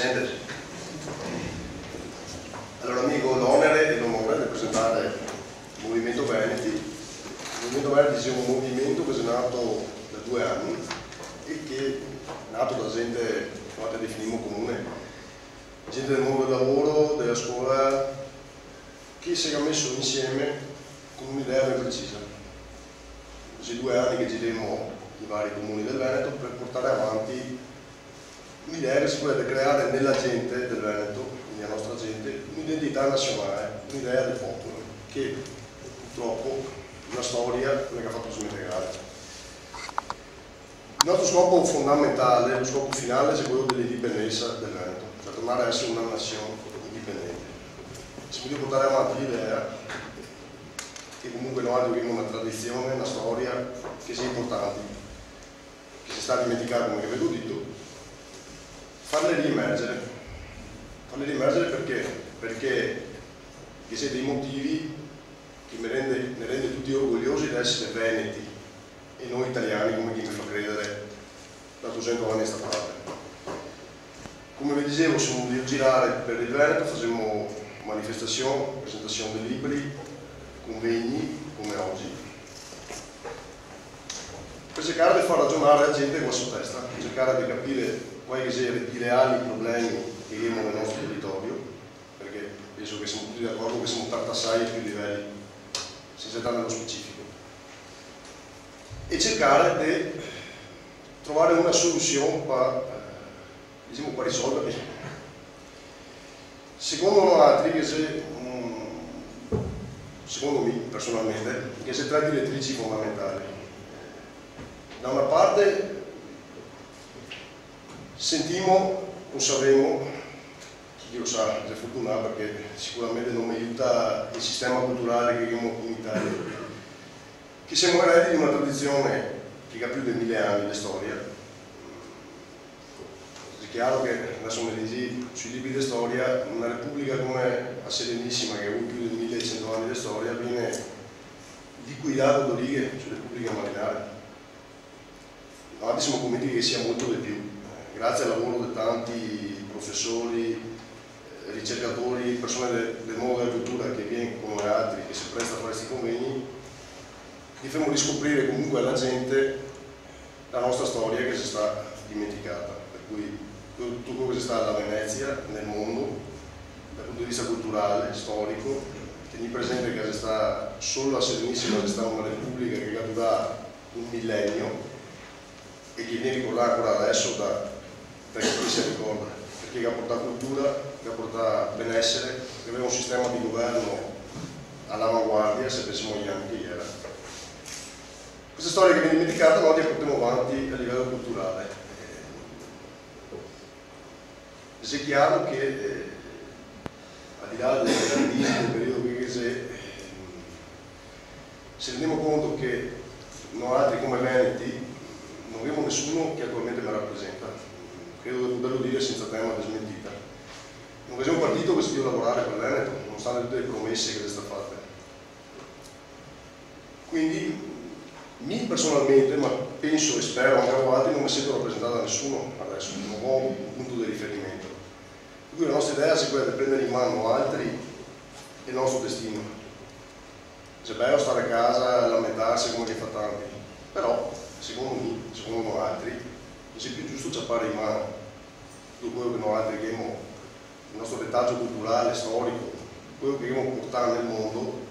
Senteci. Allora, amico, l'onere e l'onore di presentare il Movimento Veneti. Il Movimento Veneti è un movimento che è nato da 2 anni e che è nato da gente, quanto definimo comune, gente del mondo del lavoro, della scuola, che si è messo insieme con un'idea ben precisa. Questi 2 anni che giremmo i vari comuni del Veneto per portare avanti un'idea che si potrebbe creare nella gente del Veneto, quindi la nostra gente, un'identità nazionale, un'idea del popolo, che purtroppo una storia non è che ha fatto smentigare. Il nostro scopo fondamentale, lo scopo finale, è quello dell'indipendenza del Veneto, cioè tornare a essere una nazione indipendente. Si può portare avanti l'idea che comunque noi abbiamo una tradizione, una storia che sia importante, che si sta dimenticando, come avevo detto, farle riemergere perché ci sono dei motivi che mi rende tutti orgogliosi di essere veneti e noi italiani, come chi mi fa credere da 200 anni a sta parte. Come vi dicevo, siamo di girare per il Veneto, facciamo manifestazioni, presentazioni di libri, convegni come oggi, per cercare di far ragionare la gente con la sua testa, per cercare di capire quali sono i reali problemi che abbiamo nel nostro territorio, perché penso che siamo tutti d'accordo che siamo tartassai a più livelli, senza entrare nello specifico, e cercare di trovare una soluzione per risolverli. Secondo noi, secondo me personalmente, che si 3 direttrici fondamentali. Da una parte sentiamo o sappiamo, chi lo sa, è fortunato perché sicuramente non mi aiuta il sistema culturale che abbiamo in Italia, che siamo eredi di una tradizione che ha più di 1000 anni di storia. È chiaro che, adesso mi dici, sui libri di storia, una repubblica come la Serenissima, che ha avuto più di 1100 anni di storia, viene liquidata da righe sulle Repubbliche Marinare. Noi siamo convinti che sia molto di più, grazie al lavoro di tanti professori, ricercatori, persone del mondo della cultura che viene come altri, che si presta a fare questi convegni, facciamo riscoprire comunque alla gente la nostra storia che si sta dimenticata, per cui tutto quello che si sta alla Venezia, nel mondo, dal punto di vista culturale, storico, tieni presente che si sta solo la Serenissima, si sta una repubblica che ha durato un millennio e che viene ricordata ancora adesso da chi si ricorda, perché ha portato cultura, che ha portato benessere, che aveva un sistema di governo all'avanguardia, se pensiamo agli anni che era. Questa storia che viene dimenticata noi la portiamo avanti a livello culturale. È chiaro che al di là del grandissimo periodo che se rendiamo conto che noi altri come Veneti non abbiamo nessuno che attualmente mi rappresenta, credo di poterlo dire senza tema di smentita. Non è un partito che si deve lavorare per Veneto, nonostante tutte le promesse che si sono fatte. Quindi, mi personalmente, ma penso e spero anche a altri, non mi sento rappresentato da nessuno adesso, non ho un punto di riferimento. Per cui la nostra idea è quella di prendere in mano altri e il nostro destino. C'è bello stare a casa e lamentarsi come che fa tanti, però secondo me, secondo noi altri, è più giusto ciappare in mano tutto quello che noi altri abbiamo, il nostro retaggio culturale, storico, quello che abbiamo portato nel mondo,